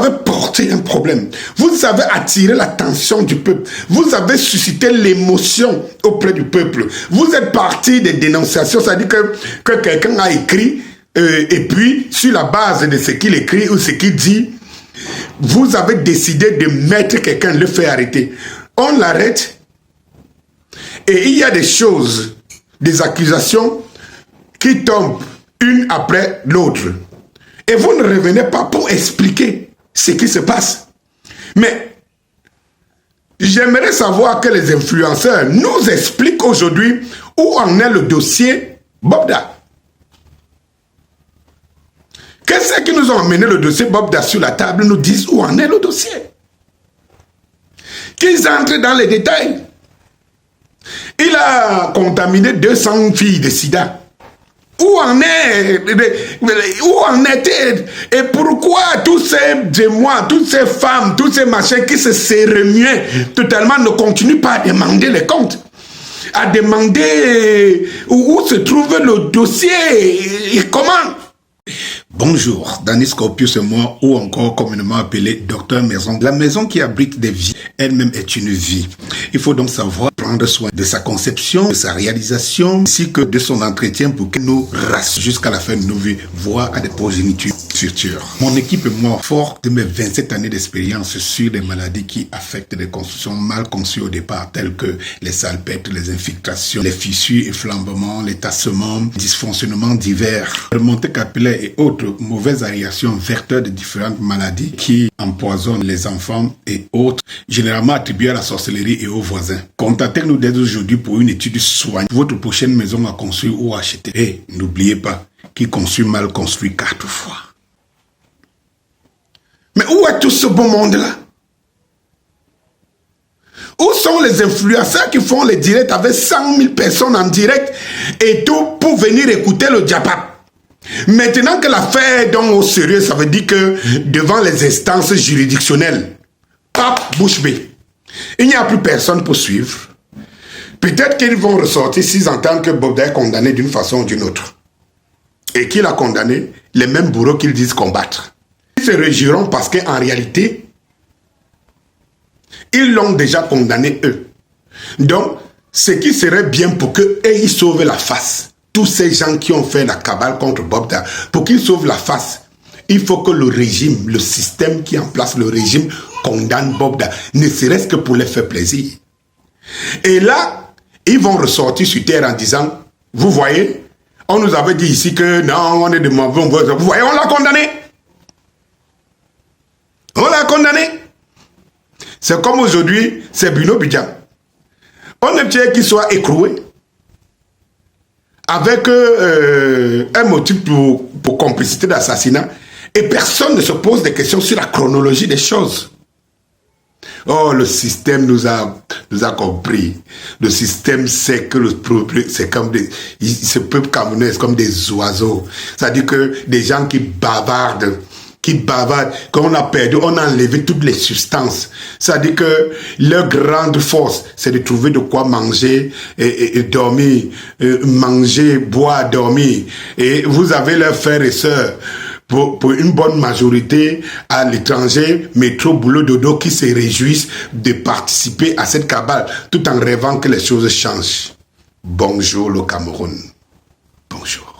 avez porté un problème. Vous avez attiré l'attention du peuple. Vous avez suscité l'émotion auprès du peuple. Vous êtes parti des dénonciations, c'est-à-dire que quelqu'un a écrit et puis sur la base de ce qu'il écrit ou ce qu'il dit, vous avez décidé de mettre quelqu'un, le faire arrêter. On l'arrête et il y a des choses, des accusations qui tombent une après l'autre. Et vous ne revenez pas pour expliquer ce qui se passe. Mais j'aimerais savoir que les influenceurs nous expliquent aujourd'hui où en est le dossier Bobda. Qu'est-ce qui nous ont amené le dossier Bobda sur la table, nous disent où en est le dossier. Qu'ils entrent dans les détails. Il a contaminé 200 filles de sida. Où en était et pourquoi tous ces témoins, toutes ces femmes, tous ces machins qui se remuaient totalement ne continuent pas à demander les comptes, à demander où se trouve le dossier et comment. Bonjour, Danny Scorpius et moi, ou encore communément appelé Docteur Maison. La maison qui abrite des vies, elle-même est une vie. Il faut donc savoir prendre soin de sa conception, de sa réalisation, ainsi que de son entretien pour qu'elle nous rassure jusqu'à la fin de nos vies, voire à des progénitures futures. Mon équipe et moi, fort de mes 27 années d'expérience sur des maladies qui affectent des constructions mal conçues au départ, telles que les salpêtres, les infiltrations, les fissures et flambements, les tassements, dysfonctionnements divers, remontées capillaires et autres mauvaises aérations vecteurs de différentes maladies qui empoisonnent les enfants et autres, généralement attribuées à la sorcellerie et aux voisins. Contactez-nous dès aujourd'hui pour une étude soignée. Votre prochaine maison à construire ou à acheter. Et n'oubliez pas, qui construit mal construit 4 fois. Mais où est tout ce beau monde-là? Où sont les influenceurs qui font les directs avec 100 000 personnes en direct et tout pour venir écouter le diapap? Maintenant que l'affaire est donc au sérieux, ça veut dire que devant les instances juridictionnelles, pape, bouche bée, il n'y a plus personne pour suivre. Peut-être qu'ils vont ressortir s'ils entendent que Bobda est condamné d'une façon ou d'une autre. Et qu'il a condamné les mêmes bourreaux qu'ils disent combattre. Ils se réjouiront parce qu'en réalité, ils l'ont déjà condamné eux. Donc, ce qui serait bien pour qu'eux, ils sauvent la face. Tous ces gens qui ont fait la cabale contre Bobda, pour qu'ils sauvent la face, il faut que le régime, le système qui est en place, le régime condamne Bobda, ne serait-ce que pour les faire plaisir. Et là, ils vont ressortir sur terre en disant, vous voyez, on nous avait dit ici que non, on est de mauvais, vous voyez, on l'a condamné. On l'a condamné. C'est comme aujourd'hui, c'est Bruno Bidjan. On aime qu'il soit écroué avec un motif pour complicité d'assassinat et personne ne se pose des questions sur la chronologie des choses. Oh, le système nous a compris. Le système sait que le peuple, c'est comme ce peuple camerounais, c'est comme des oiseaux. C'est-à-dire que des gens qui bavardent, quand on a perdu, on a enlevé toutes les substances. C'est-à-dire que leur grande force, c'est de trouver de quoi manger et dormir, manger, boire, dormir. Et vous avez leurs frères et sœurs, pour une bonne majorité à l'étranger, métro, boulot, dodo, qui se réjouissent de participer à cette cabale, tout en rêvant que les choses changent. Bonjour le Cameroun. Bonjour.